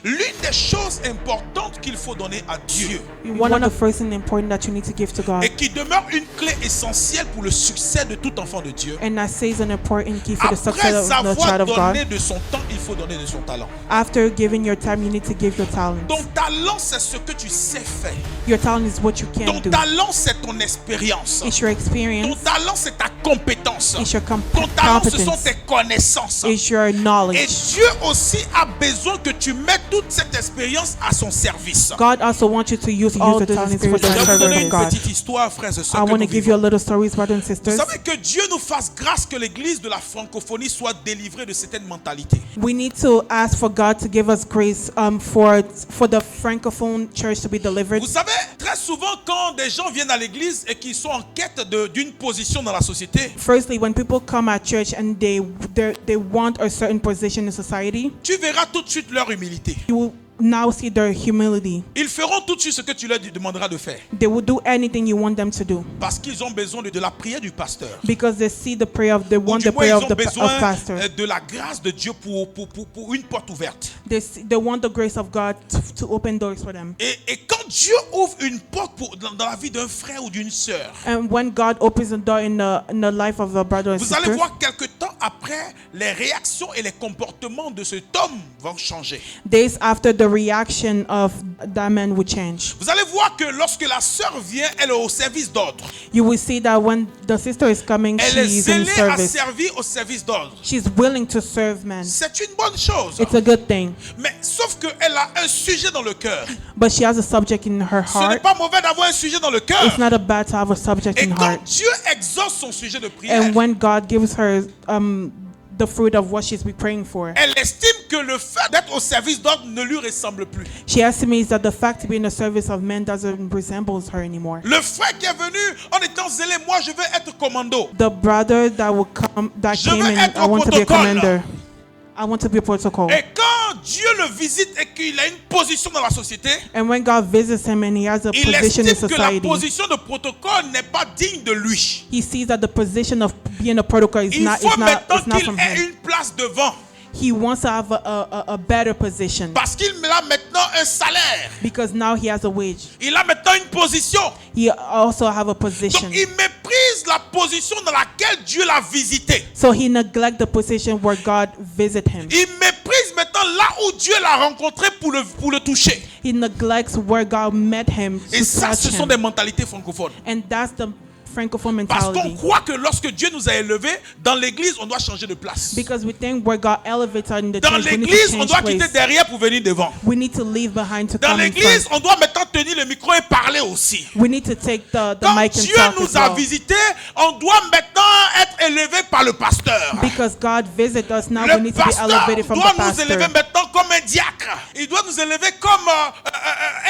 L'une des choses importantes qu'il faut donner à Dieu One of the first things important that you need to give to God, et qui demeure une clé essentielle pour le succès de tout enfant de Dieu. and that says an important key for the Après success of the avoir child of donné God. de son temps, il faut donner de son talent. After giving your time, you need to give your talent. Ton talent, c'est ce que tu sais faire. Your talent is what you Ton can do. talent, c'est ton expérience. It's your Ton experience. talent, c'est ta compétence. It's your Ton talent, ce sont competence. tes connaissances. It's your Et knowledge. Dieu aussi a besoin que tu mettes toute cette expérience à son service. God also wants you to use all the talents for the Je vais vous service donner of une God. petite histoire, frères et I sœurs. que want to nous give you a vivons. little stories, brothers and Vous sisters. savez que Dieu nous fasse grâce que l'église de la francophonie soit délivrée de certaines mentalités. We need to ask for God to give us grace for the Francophone church to be delivered. Vous savez, très souvent quand des gens viennent à l'église et qu'ils sont en quête d'une position dans la société, Firstly, when people come at church and they want a certain position in society, tu verras tout de suite leur humilité. you will now see their humility. Ils feront tout de suite ce que tu leur demanderas de faire. They will do anything you want them to do Parce qu'ils ont besoin de la prière du pasteur. because they see the prayer of they Ou want du the moins, prayer ils of ont the besoin pastor. de la grâce de Dieu pour une porte ouverte. They want the grace of God to open doors for them. Et quand Dieu ouvre une porte dans la vie d'un frère ou d'une sœur, And when God opens a door in the life of a brother or vous allez sister, voir quelque temps après, les réactions et les comportements de cet homme vont changer. days after, the reaction of that man will change. Vous allez voir que lorsque la sœur vient, elle est au service d'ordre. You will see that when the sister is coming, Elle est she's in zélée à service. servir au service d'ordre. She's willing to serve men. C'est une bonne chose. It's a good thing. Mais sauf qu'elle a un sujet dans le cœur. But she has a subject in her Ce n'est heart. pas mauvais d'avoir un sujet dans le cœur. It's not a bad to have a subject Et in quand heart. Dieu exauce son sujet de prière, And when God gives her the fruit of what she's been praying for, elle estime que le fait d'être au service d'ordre ne lui ressemble plus. she estimates that the fact to be in the service of men doesn't resemble her anymore. Le frère qui est venu en étant zélé, moi je veux être commando. The brother that will come, that Je came veux in, être I want to be a protocole. commander. I want to be a protocol. Et quand Dieu le visite et qu'il a une position dans la société, And when God visits him and he has a il position in estime que la society, position de protocole n'est pas digne de lui. he sees that the position of being a protocol is Il not, faut maintenant qu'il from ait him. une place devant. He wants to have a better position Parce qu'il a maintenant un salaire. because now he has a wage. Il a maintenant une position. He also have a position. Donc il méprise la position dans laquelle Dieu l'a visité. So he neglect the position where God visit him. Il méprise maintenant là où Dieu l'a rencontré pour le toucher. He neglects where God met him Et to ça, touch ce sont him. des mentalités francophones. And that's the Francophone Parce qu'on mentality. croit que lorsque Dieu nous a élevés, dans l'église, on doit changer de place. Because we think where God elevates us in the Dans church, we need to l'église, on change doit quitter place. derrière pour venir devant. We need to leave behind to Dans come in l'église, front. on doit maintenant tenir le micro et parler aussi. We need to take the Quand mic and Dieu talk as nous a well. visités, on doit maintenant être élevé par le pasteur. Because God visits us now, we Le need to be pasteur elevated from doit the nous élever pastor. maintenant comme un diacre. Il doit nous élever comme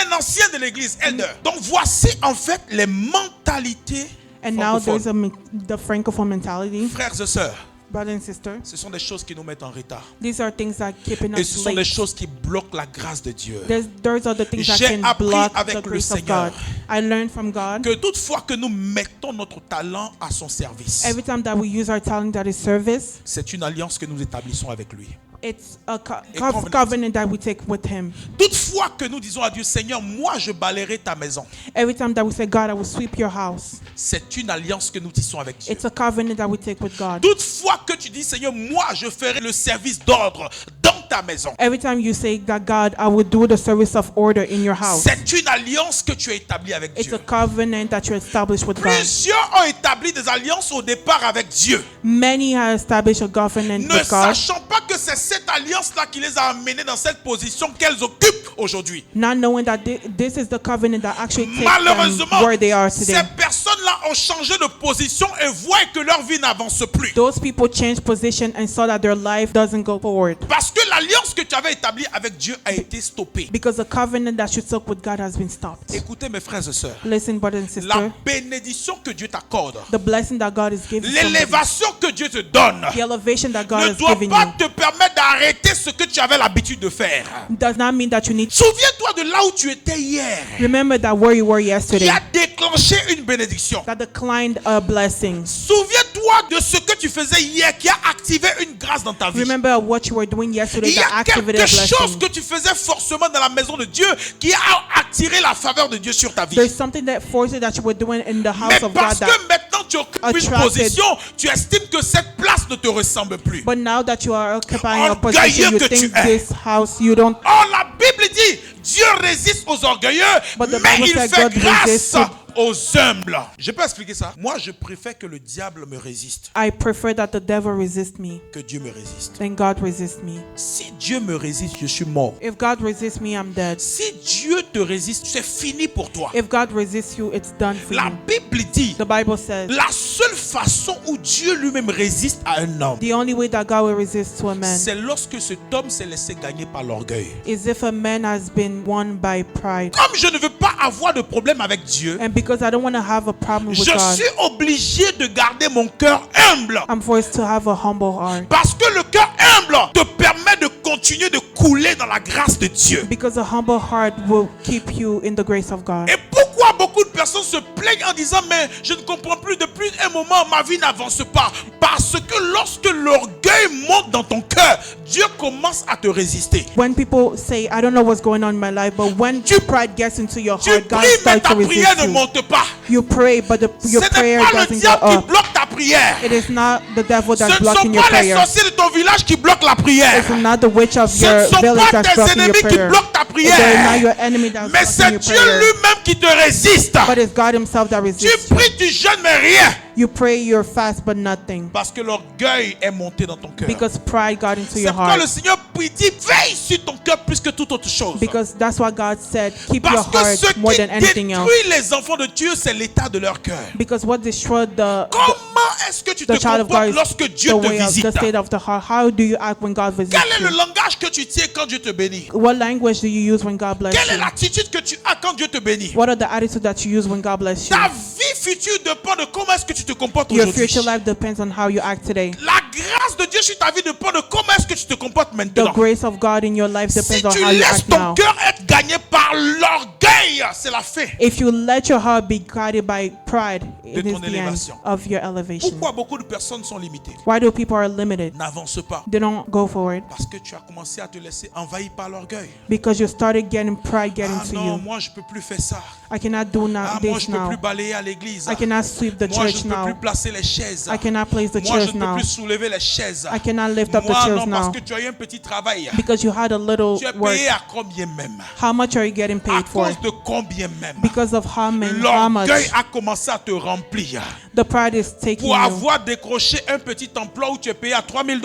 un ancien de l'église, elder. Donc voici en fait les mentalités And now there's francophones. the Francophone mentality. Frères et sœurs, Brothers and sisters, ce sont des choses qui nous mettent en retard. these are things that keeping Et ce us sont des late. choses qui bloquent la grâce de Dieu. Those are the things that J'ai can appris block avec the le grace of Seigneur God. I learned from God. Que toutefois que nous mettons notre talent à son service, Every time that we use our talent that is service, c'est une alliance que nous établissons avec lui. it's a covenant. covenant that we take with Him. Toutefois que nous disons à Dieu, Seigneur, moi je balayerai ta maison, Every time that we say, God, I will sweep your house, c'est une alliance que nous tissons avec Dieu. it's a covenant that we take with God. Toutefois que tu dis, Seigneur, moi je ferai le service d'ordre dans ta maison, Every time you say that, God, I will do the service of order in your house, c'est une alliance que tu as établie avec it's Dieu. a covenant that you establish with God. Plusieurs ont établi des alliances au départ avec Dieu, Many have established a covenant ne with God, sachant pas que c'est cette alliance-là qui les a amenés dans cette position qu'elles occupent aujourd'hui. not knowing that this is the covenant that actually takes them Malheureusement, where they are today. ces personnes-là ont changé de position et voient que leur vie n'avance plus. Those people changed position and saw that their life doesn't go forward Parce que l'alliance que tu avais établie avec Dieu a été stoppée. because the covenant that you took with God has been stopped. Écoutez mes frères et sœurs, Listen, brothers and la sisters, bénédiction que Dieu t'accorde, the blessing that God is giving somebody, l'élévation que Dieu te donne, the elevation that God ne has doit given pas you te permettre d'arrêter ce que tu avais l'habitude de faire. does not mean that you need. Souviens-toi Souviens-toi de là où tu étais hier. Remember that where you were Qui yesterday a déclenché une bénédiction. that declined a blessing. Souviens-toi de ce que tu faisais hier qui a activé une grâce dans ta vie. Remember what you were doing yesterday Il y that a activated quelque a chose blessing. que tu faisais forcément dans la maison de Dieu qui a attiré la faveur de Dieu sur ta vie. There's something that forces that you were doing in the house Mais of God parce that, que maintenant tu occupes une attracted. position, tu estimes que cette place ne te ressemble plus. but now that you are occupying a Orgueilleux position, you que think tu es. this house, you don't. Or, la Bible dit, Dieu résiste aux orgueilleux, But the mais Bible il said fait God resists grâce to- aux humbles. Je peux expliquer ça? Moi, je préfère que le diable me résiste I prefer that the devil resist me que Dieu me résiste. than God resist me. Si Dieu me résiste, je suis mort. If God resists me, I'm dead. Si Dieu te résiste, c'est fini pour toi. If God resists you, it's done for La you. Bible dit, The Bible says la seule façon où Dieu lui-même résiste à un homme, the only way that God will resist to a man c'est lorsque cet homme s'est laissé gagner par l'orgueil. is if a man has been won by pride. Comme je ne veux pas avoir de problème avec Dieu, And because I don't want to have a problem with je God, suis obligé de garder mon cœur humble. I'm forced to have a humble heart. Parce que le cœur humble te permet de continuer de couler dans la grâce de Dieu. Because a humble heart will keep you in the grace of God. Et pourquoi beaucoup de personnes se plaignent en disant mais je ne comprends plus, depuis un moment ma vie n'avance pas? Parce que lorsque l'orgueil monte dans ton cœur, Dieu commence à te résister. When people say, I don't know what's going on in my life, but when pride gets into your Tu heart, God pries mais starts ta to prière resist ne you. monte pas. You pray, but your Ce prayer n'est pas le doesn't go diable qui up. bloque ta prière. It is not the devil Ce ne that's sont blocking your pas les prayer. sorciers de ton village qui bloquent la prière. It's not the witch of Ce your ne sont village pas that's tes blocking your ennemis qui prayer. bloquent ta They're not prière. your enemy that's Mais blocking c'est your Dieu prayer. lui-même qui te résiste. But it's God himself that Tu resists you. pries, tu jeûnes, mais rien. You pray, you're fast, but nothing. Parce que l'orgueil est monté dans ton cœur. Because pride got into C'est your pourquoi le heart. Seigneur dit veille sur ton cœur plus que toute autre chose. Because that's why God said, keep your Parce que ce heart more qui than anything else. détruit les enfants de Dieu, c'est l'état de leur cœur. Because what destroyed Comment est-ce que tu te the child of God comportes is lorsque Dieu the te way of visite? the state of the heart. How do you act when God visits Quel est le you? langage que tu tiens quand Dieu te bénit? What language do you use when God bless Quelle est you? l'attitude que tu as quand Dieu te bénit? What are the attitudes that you use when God bless you? Ta vie future dépend de comment est-ce que tu te comportes Your aujourd'hui. future life depends on how you act today. La grâce de Dieu sur ta vie dépend de comment est-ce que tu te comportes The maintenant. grace of God in your life Si depends on tu how you laisses act ton now. cœur être gagné par l'orgueil, c'est la fin. If you let your heart be guided by pride, it De is ton the end élévation. of your elevation. Pourquoi beaucoup de personnes sont limitées? Why do people are limited? N'avance pas. They don't go forward Parce que tu as commencé à te laisser envahir par l'orgueil. because you started getting pride get Ah into non, you. moi je peux plus faire ça. I cannot do Ah moi this je peux now. plus balayer à l'église. I cannot sweep the Moi je church ne peux now. plus placer les chaises. I cannot place the Moi je chairs ne peux now plus soulever les chaises. I cannot lift up the Moi chairs non, parce now que tu as eu un petit travail. because you had a little Tu es work. payé à combien même? How much are you getting À paid for? cause de combien même? Because of how much L'orgueil a commencé à te remplir. the pride is taking Pour you avoir décroché un petit emploi où tu es payé à $3,000,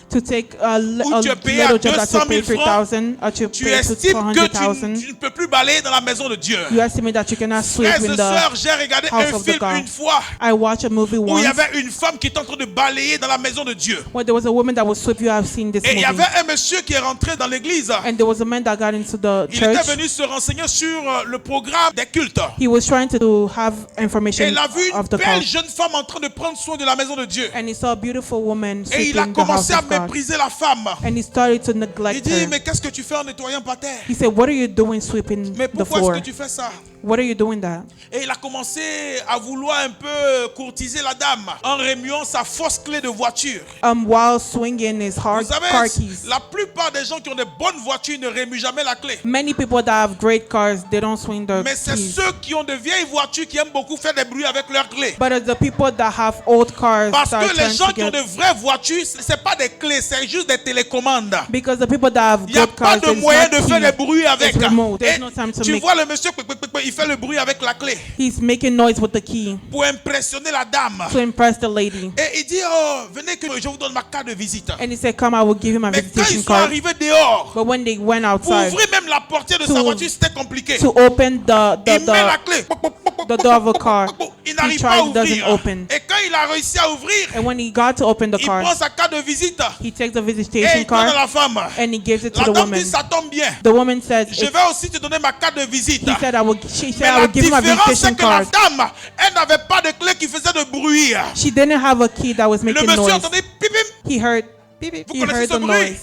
to take a Ou tu es payé à little job that you 200 pay 000 francs, 3,000 or to tu pay to estimes que 400,000. tu ne peux plus balayer dans la maison de Dieu. You estimate that you cannot sweep Frères in et the sœurs, j'ai regardé house un of the film God. une fois I watched a movie où il once y avait une femme qui était en train de balayer dans la maison de Dieu. where there was a woman that would sweep. You have seen this Et il y movie. avait un monsieur qui est rentré dans l'église. And there was a man that got into the Il était church. venu se renseigner sur le programme des cultes. He was trying to have Et information il a vu une of the belle cult. jeune femme en train de prendre soin de la maison de Dieu. And he saw a beautiful woman Et il a sweeping the house commencé à of God. mépriser la femme. And he started to Il neglect dit, her. mais qu'est-ce que tu fais en nettoyant par terre? He said, what are you doing sweeping Mais the pourquoi floor? est-ce que tu fais ça? What are you doing that? Et il a commencé à vouloir un peu courtiser la dame en remuant sa fausse clé de voiture. While swinging his Vous car savez, keys. la plupart des gens qui ont de bonnes voitures ne remuent jamais la clé. Many people that have great cars, they don't swing their Mais c'est keys. ceux qui ont de vieilles voitures qui aiment beaucoup faire des bruits avec leurs clés. But it's the people that have old cars Parce that que are les trying gens to qui ont get. de vraies voitures, c'est pas des clés, c'est juste des télécommandes. Because the people that have Il n'y a good pas cars, de it's moyen not de faire des key. bruits avec. It's remote. There's Et no time to tu make. vois le monsieur, il fait le bruit avec la clé He's making noise with the key pour impressionner la dame. to impress the lady. Et il dit, oh, venez que je vous donne ma carte de visite. And he said, come, I will give him a Mais quand visitation ils sont card. arrivés dehors, But when they went pour outside ouvrir même la portière de sa To- voiture, c'était compliqué. to open Il met la clé. the door of a car, Il he n'arrive pas à tried, doesn't ouvrir. open. Et quand il a réussi à ouvrir, And when he got to open the il prend car, sa carte de visite he takes the et visitation il donne à card la femme. and he gives it to La the dame woman. dit, ça tombe bien. The woman said, Je vais aussi te donner ma carte de visite. he said, she said, Mais I la will give him a différence, visitation c'est que la card. dame, elle n'avait pas de clé qui faisait de bruit. She didn't have a key that was Le making monsieur noise. entendait pip, pip. He heard, beep, beep. Vous He connaissez heard ce the bruit? noise.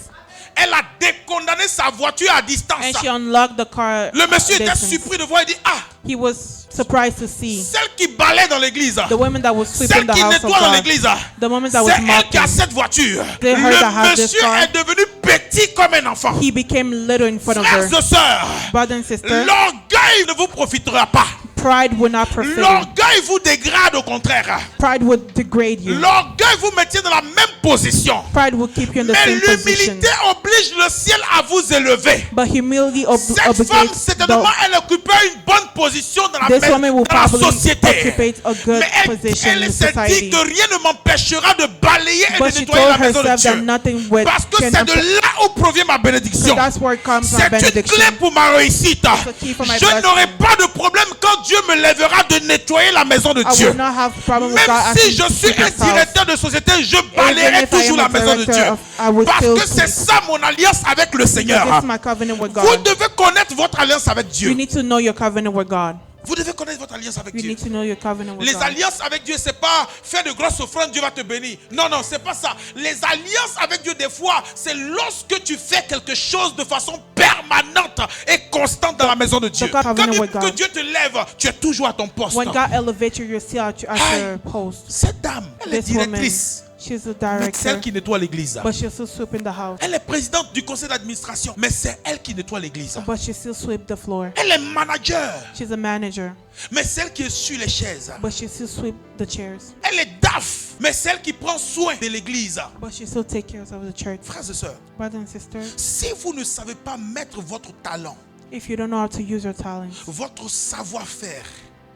Elle a décondamné sa voiture à distance. and she unlocked the car. Le monsieur était distance. surpris de voir, il dit, ah, He was surprised to see celle qui balaie dans l'église, the woman that was sweeping celle the qui house of nettoie dans God, l'église, the woman that c'est was elle qui a mopping. cette voiture. They heard that have Le this monsieur car. est devenu petit comme un enfant. He became little in front of Frères her. et sœurs, Brother and sister, l'orgueil ne vous profitera pas. pride will not profit you. L'orgueil vous dégrade au contraire. Pride would degrade you. L'orgueil vous maintient dans la même position. Pride will keep you in the Mais same position. l'humilité oblige le ciel à vous élever. But humility Cette femme, obligates certainement, elle occupait une bonne position dans la, this woman will dans la probably société. occupy a good Mais position in elle s'est dit society. que rien ne m'empêchera de balayer et But de she nettoyer told la maison de herself that Dieu. nothing would Parce que can c'est de là où provient ma bénédiction. that's where it comes my C'est une benediction. clé pour ma réussite. a key for my Je blessing. n'aurai pas de problème quand Dieu me lèvera de nettoyer la maison de I Dieu. will not have problem with God Même asking si je to suis keep un his house. directeur de société, je Even balayerai if I toujours am la a maison de director Dieu. I will Parce still que c'est keep. ça mon alliance avec le This Seigneur. is my covenant with Vous God. devez connaître votre alliance avec You Dieu. need to know your covenant with God. Vous devez connaître votre alliance avec You Dieu. need to know your covenant with Les God. alliances avec Dieu, c'est pas faire de grosses offrandes, Dieu va te bénir. Non, non, c'est pas ça. Les alliances avec Dieu, des fois, c'est lorsque tu fais quelque chose de façon permanente et constante dans la maison de Dieu. God Quand covenant même with que God. Dieu te lève, tu es toujours à ton poste. When God elevates you, you're still at your post. Cette dame, elle est This woman, directrice. she's a Mais c'est elle director, qui nettoie l'église. but she still sweeping the house. Elle est présidente du conseil d'administration, mais c'est elle qui nettoie l'église. But she still sweep the floor. Elle est manager, She's a manager, mais c'est elle qui essuie les chaises. but she still sweep the chairs. Elle est DAF, mais c'est elle qui prend soin de l'église. But she still take care of the church. Frères et sœurs, Brothers and sisters, si vous ne savez pas mettre votre talent, if you don't know how to use your talents, votre savoir-faire,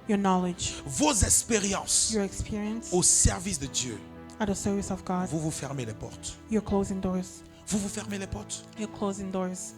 your knowledge, vos expériences your experience au service de Dieu, at the service of God, vous vous fermez les portes. you're closing doors. Vous vous fermez les portes. You're closing doors.